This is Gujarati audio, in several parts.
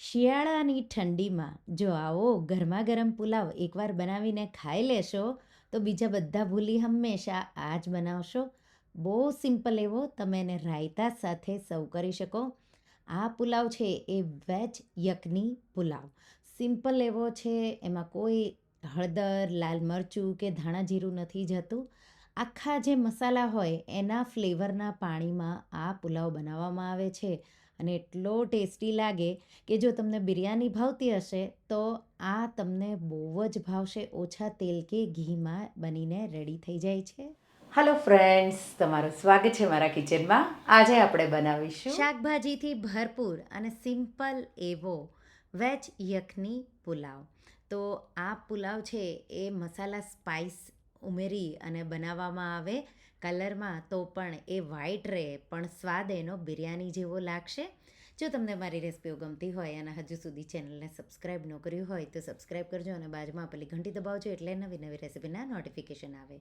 શિયાળાની ઠંડીમાં જો આવો ગરમા ગરમ પુલાવ એકવાર બનાવીને ખાઈ લેશો તો બીજા બધા ભૂલી હંમેશા આ જ બનાવશો. બહુ સિમ્પલ એવો તમે એને રાયતા સાથે સર્વ કરી શકો. આ પુલાવ છે એ વેજ યકની પુલાવ. સિમ્પલ એવો છે, એમાં કોઈ હળદર, લાલ મરચું કે ધાણા જીરું નથી જતું. આખા જે મસાલા હોય એના ફ્લેવરના પાણીમાં આ પુલાવ બનાવવામાં આવે છે અને એટલો ટેસ્ટી લાગે કે જો તમને બિરયાની ભાવતી હશે તો આ તમને બહુ જ ભાવશે. ઓછા તેલ કે ઘીમાં બનીને રેડી થઈ જાય છે. હેલો ફ્રેન્ડ્સ, તમારું સ્વાગત છે મારા કિચનમાં. આજે આપણે બનાવીશું શાકભાજીથી ભરપૂર અને સિમ્પલ એવો વેજ યખની પુલાવ. તો આ પુલાવ છે એ મસાલા સ્પાઇસ ઉમેરી અને બનાવવામાં આવે કલરમાં તો પણ એ વ્હાઈટ રહે, પણ સ્વાદ એનો બિરયાની જેવો લાગશે. જો તમને મારી રેસિપીઓ ગમતી હોય અને હજુ સુધી ચેનલને સબસ્ક્રાઈબ ન કર્યું હોય તો સબસ્ક્રાઈબ કરજો અને બાજુમાં આપેલી ઘંટી દબાવજો એટલે નવી નવી રેસિપીના નોટિફિકેશન આવે.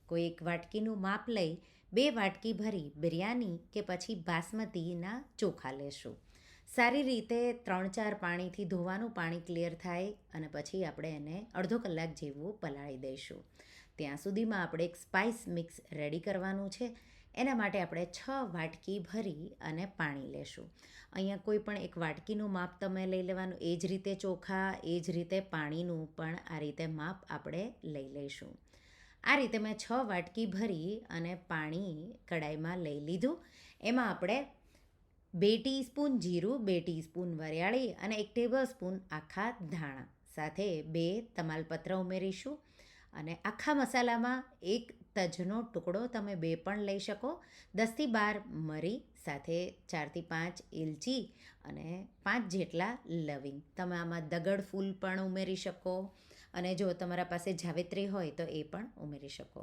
કોઈ એક વાટકીનું માપ લઈ 2 વાટકી ભરી બિરયાની કે પછી બાસમતીના ચોખા લેશું. સારી રીતે 3-4 પાણીથી ધોવાનું, પાણી ક્લિયર થાય અને પછી આપણે એને અડધો કલાક જેવું પલાળી દઈશું. ત્યાં સુધીમાં આપણે એક સ્પાઇસ મિક્સ રેડી કરવાનું છે. એના માટે આપણે 6 વાટકી ભરી અને પાણી લેશું. અહીંયા કોઈ પણ એક વાટકીનું માપ તમે લઈ લેવાનું, એ જ રીતે ચોખા, એ જ રીતે પાણીનું પણ આ રીતે માપ આપણે લઈ લઈશું. આ રીતે મેં 6 વાટકી ભરી અને પાણી કડાઈમાં લઈ લીધું. એમાં આપણે 2 ટીસ્પૂન જીરું, 2 ટીસ્પૂન વરિયાળી અને 1 ટેબલ સ્પૂન આખા ધાણા સાથે 2 તમાલપત્ર ઉમેરીશું. અને આખા મસાલામાં 1 તજનો ટુકડો, તમે 2 પણ લઈ શકો, 10થી 12 મરી સાથે 4થી 5 એલચી અને 5 જેટલા લવિંગ. તમે આમાં દગડ ફૂલ પણ ઉમેરી શકો અને જો તમારા પાસે જાવેત્રી હોય તો એ પણ ઉમેરી શકો.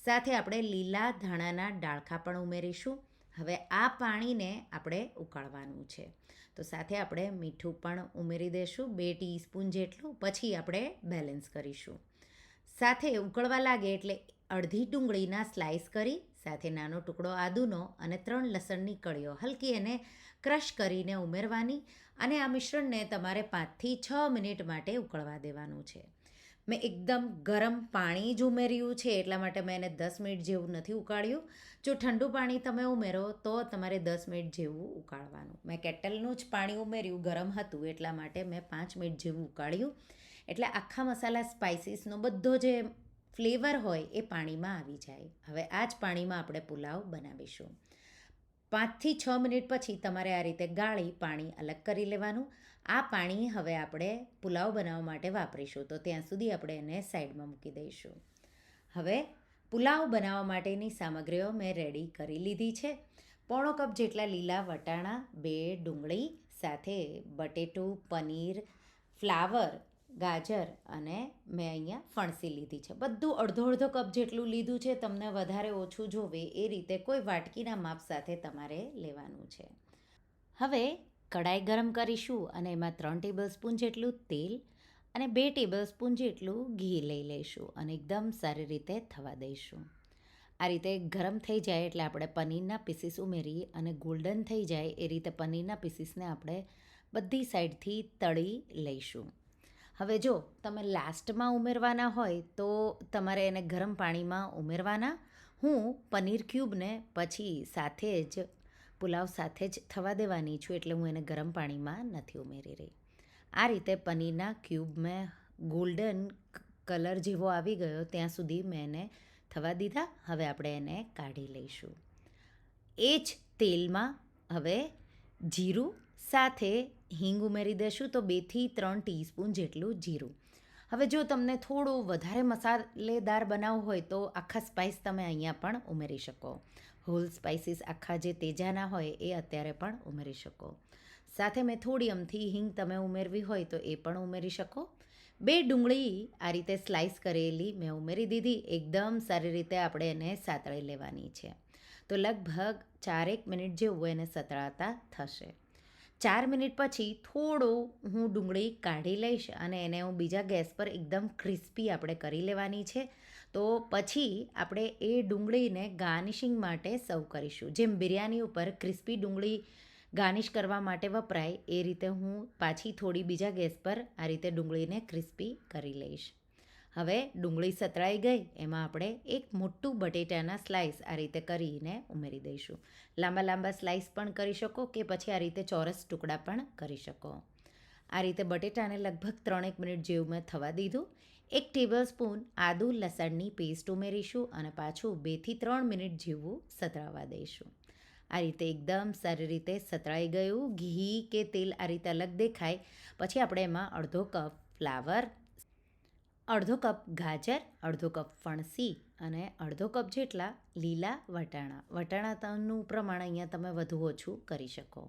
સાથે આપણે લીલા ધાણાના ડાળખા પણ ઉમેરીશું. હવે આ પાણીને આપણે ઉકાળવાનું છે, તો સાથે આપણે મીઠું પણ ઉમેરી દઈશું 2 ટીસ્પૂન જેટલું. પછી આપણે બેલેન્સ કરીશું. સાથે ઉકળવા લાગે એટલે અડધી ડુંગળીના સ્લાઇસ કરી, સાથે નાનો ટુકડો આદુનો અને 3 લસણની કળીઓ હલકી એને ક્રશ કરીને ઉમેરવાની. અને આ મિશ્રણને તમારે 5થી 6 મિનિટ માટે ઉકળવા દેવાનું છે. મેં એકદમ ગરમ પાણી જ ઉમેર્યું છે એટલા માટે મેં એને 10 મિનિટ જેવું નથી ઉકાળ્યું. જો ઠંડુ પાણી તમે ઉમેરો તો તમારે 10 મિનિટ જેવું ઉકાળવાનું. મેં કેટલનું જ પાણી ઉમેર્યું, ગરમ હતું એટલા માટે મેં 5 મિનિટ જેવું ઉકાળ્યું. એટલે આખા મસાલા સ્પાઇસીસનો બધો જે ફ્લેવર હોય એ પાણીમાં આવી જાય. હવે આ જ પાણીમાં આપણે પુલાવ બનાવીશું. 5થી 6 મિનિટ પછી તમારે આ રીતે ગાળી પાણી અલગ કરી લેવાનું. આ પાણી હવે આપણે પુલાવ બનાવવા માટે વાપરીશું, તો ત્યાં સુધી આપણે એને સાઈડમાં મૂકી દઈશું. હવે પુલાવ બનાવવા માટેની સામગ્રીઓ મેં રેડી કરી લીધી છે. પોણો કપ જેટલા લીલા વટાણા, 2 ડુંગળી, સાથે બટેટું, પનીર, ફ્લાવર, ગાજર અને મેં અહીંયા ફણસી લીધી છે. બધું અડધો અડધો કપ જેટલું લીધું છે. તમને વધારે ઓછું જોવે એ રીતે કોઈ વાટકીના માપ સાથે તમારે લેવાનું છે. હવે કડાઈ ગરમ કરીશું અને એમાં 3 ટેબલ સ્પૂન જેટલું તેલ અને 2 ટેબલ સ્પૂન જેટલું ઘી લઈ લઈશું અને એકદમ સારી રીતે થવા દઈશું. આ રીતે ગરમ થઈ જાય એટલે આપણે પનીરના પીસીસ ઉમેરી અને ગોલ્ડન થઈ જાય એ રીતે પનીરના પીસીસને આપણે બધી સાઈડથી તળી લઈશું. હવે જો તમે લાસ્ટમાં ઉમેરવાના હોય તો તમારે એને ગરમ પાણીમાં ઉમેરવાના. હું પનીર ક્યુબને પછી સાથે જ પુલાવ સાથે જ થવા દેવાની છું એટલે હું એને ગરમ પાણીમાં નથી ઉમેરી રહી. આ રીતે પનીરના ક્યુબ મેં ગોલ્ડન કલર જેવો આવી ગયો ત્યાં સુધી મેં એને થવા દીધા. હવે આપણે એને કાઢી લઈશું. એ જ તેલમાં હવે જીરું સાથે હિંગ ઉમેરી દઈશું, તો 2થી 3 ટીસ્પૂન જેટલું જીરું. હવે જો તમને થોડું વધારે મસાલેદાર બનાવવું હોય તો આખા સ્પાઇસ તમે અહીંયા પણ ઉમેરી શકો. હોલ સ્પાઇસીસ આખા જે તેજાના હોય એ અત્યારે પણ ઉમેરી શકો. સાથે મેં થોડી અમથી હિંગ તમે ઉમેરવી હોય તો એ પણ ઉમેરી શકો. 2 ડુંગળી આ રીતે સ્લાઇસ કરેલી મેં ઉમેરી દીધી. એકદમ સારી રીતે આપણે એને સાતળી લેવાની છે. તો લગભગ 4-1 મિનિટ જેવું એને સતળાતા થશે. 4 મિનિટ પછી થોડું હું ડુંગળી કાઢી લઈશ અને એને હું બીજા ગેસ પર એકદમ ક્રિસ્પી આપણે કરી લેવાની છે. તો પછી આપણે એ ડુંગળીને ગાર્નિશિંગ માટે સર્વ કરીશું. જેમ બિરયાની ઉપર ક્રિસ્પી ડુંગળી ગાર્નિશ કરવા માટે વપરાય એ રીતે હું પાછી થોડી બીજા ગેસ પર આ રીતે ડુંગળીને ક્રિસ્પી કરી લઈશ. હવે ડુંગળી સતળાઈ ગઈ, એમાં આપણે એક મોટું બટેટાના સ્લાઇસ આ રીતે કરીને ઉમેરી દઈશું. લાંબા લાંબા સ્લાઇસ પણ કરી શકો કે પછી આ રીતે ચોરસ ટુકડા પણ કરી શકો. આ રીતે બટેટાને લગભગ 3 મિનિટ જેવું મેં થવા દીધું. 1 ટેબલસ્પૂન આદુ લસણની પેસ્ટ ઉમેરીશું અને પાછું 2થી 3 મિનિટ જેવું સતળાવા દઈશું. આ રીતે એકદમ સારી રીતે સતળાઈ ગયું. ઘી કે તેલ આ રીતે અલગ દેખાય પછી આપણે એમાં અડધો કપ ફ્લાવર, અડધો કપ ગાજર, અડધો કપ ફણસી અને અડધો કપ જેટલા લીલા વટાણા. વટાણાનું પ્રમાણ અહીંયા તમે વધુ ઓછું કરી શકો.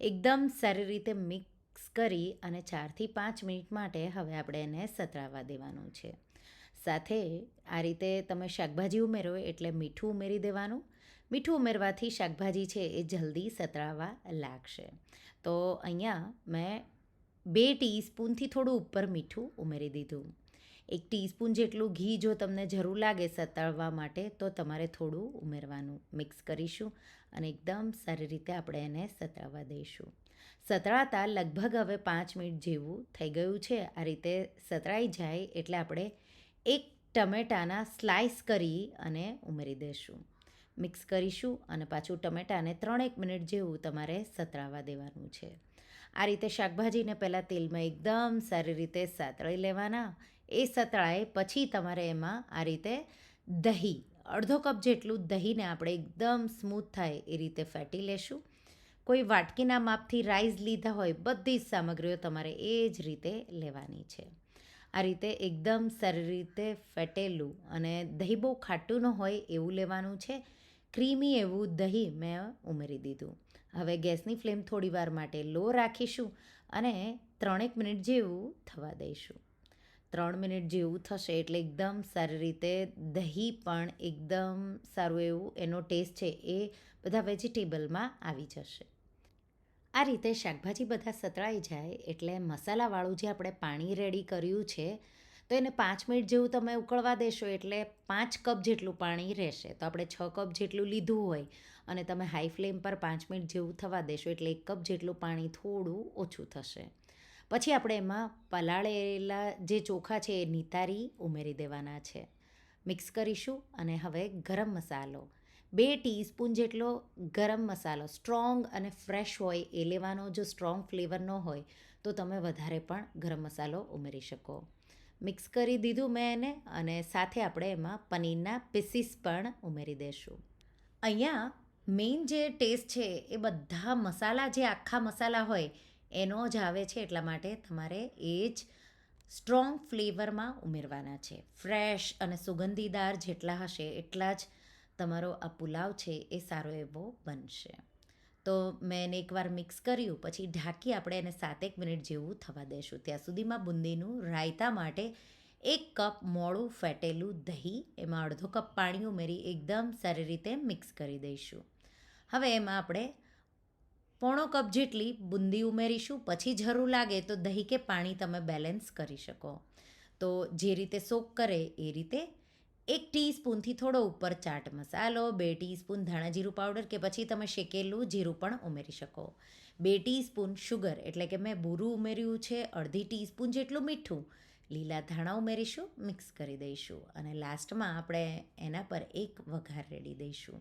એકદમ સારી રીતે મિક્સ કરી અને 4થી 5 મિનિટ માટે હવે આપણે એને સતળાવા દેવાનું છે. સાથે આ રીતે તમે શાકભાજી ઉમેરો એટલે મીઠું ઉમેરી દેવાનું. મીઠું ઉમેરવાથી શાકભાજી છે એ જલ્દી સતળાવા લાગશે. તો અહીંયા મેં 2 ટીસ્પૂનથી થોડું ઉપર મીઠું ઉમેરી દીધું. 1 ટીસ્પૂન જેટલું ઘી જો તમને જરૂર લાગે સતળવા માટે તો તમારે થોડું ઉમેરવાનું. મિક્સ કરીશું અને એકદમ સારી રીતે આપણે એને સતળાવા દઈશું. સતળાતા લગભગ હવે 5 મિનિટ જેવું થઈ ગયું છે. આ રીતે સતળાઈ જાય એટલે આપણે 1 ટમેટાના સ્લાઇસ કરી અને ઉમેરી દઈશું. મિક્સ કરીશું અને પાછું ટમેટાને 3 મિનિટ જેવું તમારે સતળાવા દેવાનું છે. આ રીતે શાકભાજીને પહેલાં તેલમાં એકદમ સારી રીતે સાતળી લેવાના. એ સતળાય પછી તમારે એમાં આ રીતે દહીં, અડધો કપ જેટલું દહીંને આપણે એકદમ સ્મૂથ થાય એ રીતે ફેટી લેશું. કોઈ વાટકીના માપથી રાઈસ લીધા હોય બધી જ સામગ્રીઓ તમારે એ જ રીતે લેવાની છે. આ રીતે એકદમ સારી રીતે ફેટેલું અને દહીં બહુ ખાટું ન હોય એવું લેવાનું છે. ક્રીમી એવું દહીં મેં ઉમેરી દીધું. હવે ગેસની ફ્લેમ થોડીવાર માટે લો રાખીશું અને 3 મિનિટ જેવું થવા દઈશું. 3 મિનિટ જેવું થશે એટલે એકદમ સારી રીતે દહીં પણ એકદમ સારું એવું એનો ટેસ્ટ છે એ બધા વેજીટેબલમાં આવી જશે. આ રીતે શાકભાજી બધા સતળાઈ જાય એટલે મસાલાવાળું જે આપણે પાણી રેડી કર્યું છે તો એને 5 મિનિટ જેવું તમે ઉકળવા દેશો એટલે 5 કપ જેટલું પાણી રહેશે. તો આપણે 6 કપ જેટલું લીધું હોય અને તમે હાઈ ફ્લેમ પર 5 મિનિટ જેવું થવા દેશો એટલે 1 કપ જેટલું પાણી થોડું ઓછું થશે. પછી આપણે એમાં પલાળેલા જે ચોખા છે એ નિતારી ઉમેરી દેવાના છે. મિક્સ કરીશું અને હવે ગરમ મસાલો 2 ટીસ્પૂન જેટલો ગરમ મસાલો સ્ટ્રોંગ અને ફ્રેશ હોય એ લેવાનો. જો સ્ટ્રોંગ ફ્લેવર ન હોય તો તમે વધારે પણ ગરમ મસાલો ઉમેરી શકો. મિક્સ કરી દીધું મેં એને અને સાથે આપણે એમાં પનીરના પીસીસ પણ ઉમેરી દઈશું. અહીંયા મેઇન જે ટેસ્ટ છે એ બધા મસાલા જે આખા મસાલા હોય એનો જ આવે છે. એટલા માટે તમારે એ જ સ્ટ્રોંગ ફ્લેવરમાં ઉમેરવાના છે. ફ્રેશ અને સુગંધીદાર જેટલા હશે એટલા જ તમારો આ પુલાવ છે એ સારો એવો બનશે. તો મેં એને એકવાર મિક્સ કર્યું પછી ઢાંકી આપણે એને 7 મિનિટ જેવું થવા દઈશું. ત્યાં સુધીમાં બુંદીનું રાયતા માટે 1 કપ મોળું ફેટેલું દહીં, એમાં અડધો કપ પાણી ઉમેરી એકદમ સારી રીતે મિક્સ કરી દઈશું. હવે એમાં આપણે 1/4 કપ જેટલી બુંદી ઉમેરીશું. પછી જરૂર લાગે તો દહીં કે પાણી તમે બેલેન્સ કરી શકો. તો જે રીતે સોક કરે એ રીતે 1 ટીસ્પૂનથી થોડો ઉપર ચાટ મસાલો, 2 ટીસ્પૂન ધાણા જીરું પાવડર કે પછી તમે શેકેલું જીરું પણ ઉમેરી શકો. 2 ટીસ્પૂન શુગર એટલે કે મેં બુરું ઉમેર્યું છે. અડધી ટીસ્પૂન જેટલું મીઠું, લીલા ધાણા ઉમેરીશું, મિક્સ કરી દઈશું અને લાસ્ટમાં આપણે એના પર એક વઘાર રેડી દઈશું.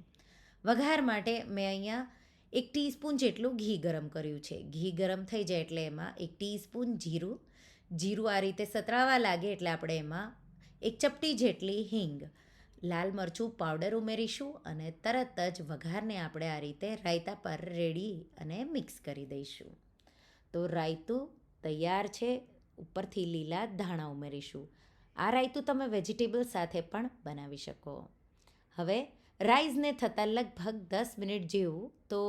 વઘાર માટે મેં અહીંયા 1 ટીસ્પૂન જેટલું ઘી ગરમ કર્યું છે. ઘી ગરમ થઈ જાય એટલે એમાં 1 ટીસ્પૂન જીરું આ રીતે સતળાવા લાગે એટલે આપણે એમાં 1 ચપટી જેટલી હિંગ, લાલ મરચું પાવડર ઉમેરીશું અને તરત જ વઘારને આપણે આ રીતે રાયતા પર રેડી અને મિક્સ કરી દઈશું. તો રાયતું તૈયાર છે. ઉપરથી લીલા ધાણા ઉમેરીશું. આ રાયતું તમે વેજીટેબલ સાથે પણ બનાવી શકો. હવે રાઈસને થતાં લગભગ 10 મિનિટ જેવું તો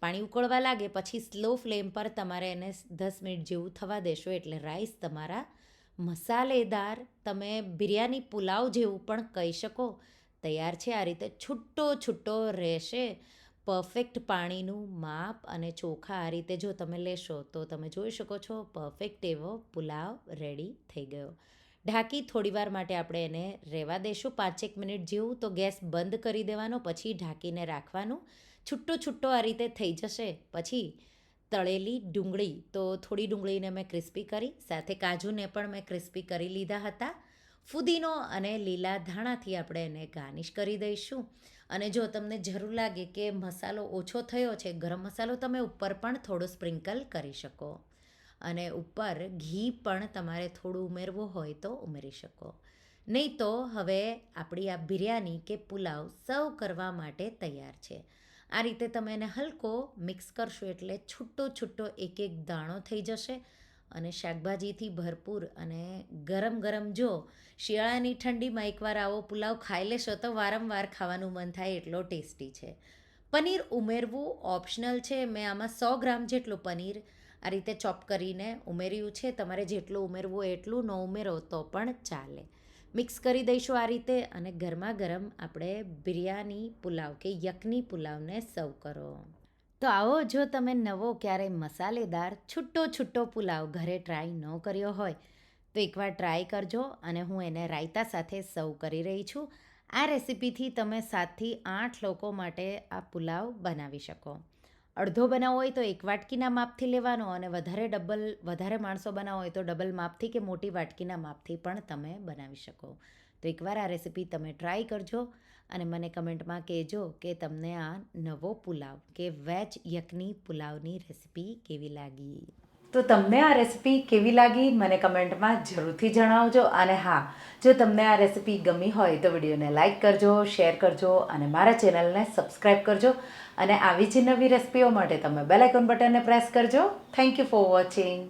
પાણી ઉકળવા લાગે પછી સ્લો ફ્લેમ પર તમારે એને 10 મિનિટ જેવું થવા દેશો એટલે રાઈસ તમારા મસાલેદાર, તમે બિરયાની પુલાવ જેવું પણ કહી શકો, તૈયાર છે. આ રીતે છૂટો રહેશે. પરફેક્ટ પાણીનું માપ અને ચોખા આ રીતે જો તમે લેશો તો તમે જોઈ શકો છો પરફેક્ટ એવો પુલાવ રેડી થઈ ગયો. ઢાંકી થોડીવાર માટે આપણે એને રહેવા દઈશું 5-1 મિનિટ જેવું. તો ગેસ બંધ કરી દેવાનો પછી ઢાંકીને રાખવાનું. છૂટો છૂટો આ રીતે થઈ જશે પછી તળેલી ડુંગળી, તો થોડી ડુંગળીને મેં ક્રિસ્પી કરી, સાથે કાજુને પણ મેં ક્રિસ્પી કરી લીધા હતા. ફુદીનો અને લીલા ધાણાથી આપણે એને ગાર્નિશ કરી દઈશું. અને જો તમને જરૂર લાગે કે મસાલો ઓછો થયો છે, ગરમ મસાલો તમે ઉપર પણ થોડો સ્પ્રિંકલ કરી શકો. અને ઉપર ઘી પણ તમારે થોડું ઉમેરવું હોય તો ઉમેરી શકો. નહીં તો હવે આપણી આ બિરયાની કે પુલાવ સર્વ કરવા માટે તૈયાર છે. આ રીતે તમે એને હલકો મિક્સ કરશો એટલે છૂટો છૂટો એક એક દાણો થઈ જશે અને શાકભાજીથી ભરપૂર અને ગરમ ગરમ. જો શિયાળાની ઠંડીમાં એકવાર આવો પુલાવ ખાઈ લેશો તો વારંવાર ખાવાનું મન થાય એટલો ટેસ્ટી છે. પનીર ઉમેરવું ઓપ્શનલ છે. મેં આમાં 100 ગ્રામ જેટલું પનીર આ રીતે ચોપ કરીને ઉમેર્યું છે. તમારે જેટલું ઉમેરવું હોય એટલું, ન ઉમેરો તો પણ ચાલે. મિક્સ કરી દઈશું આ રીતે અને ગરમા ગરમ આપણે બિરયાની પુલાવ કે યકની પુલાવને સર્વ કરો. તો આવો, જો તમે નવો ક્યારેય મસાલેદાર છૂટો છૂટો પુલાવ ઘરે ટ્રાય ન કર્યો હોય તો એકવાર ટ્રાય કરજો. અને હું એને રાયતા સાથે સર્વ કરી રહી છું. આ રેસિપીથી તમે 7થી 8 લોકો માટે આ પુલાવ બનાવી શકો. અડધો બનાવવો હોય તો 1 વાટકીના માપથી લેવાનો અને વધારે માણસો બનાવો હોય તો ડબલ માપથી કે મોટી વાટકીના માપથી પણ તમે બનાવી શકો. તો એકવાર આ રેસિપી તમે ટ્રાય કરજો અને મને કમેન્ટમાં કહેજો કે તમને આ નવો પુલાવ કે વેજ યકની પુલાવની રેસિપી કેવી લાગી. તો તમને આ રેસિપી કેવી લાગી મને કમેન્ટમાં જરૂરથી જણાવજો. અને હા, જો તમને આ રેસિપી ગમી હોય તો વિડીયોને લાઇક કરજો, શેર કરજો અને મારા ચેનલને સબસ્ક્રાઈબ કરજો. અને આવી જ નવી રેસિપીઓ માટે તમે બેલ આઇકોન બટનને પ્રેસ કરજો. Thank you for watching.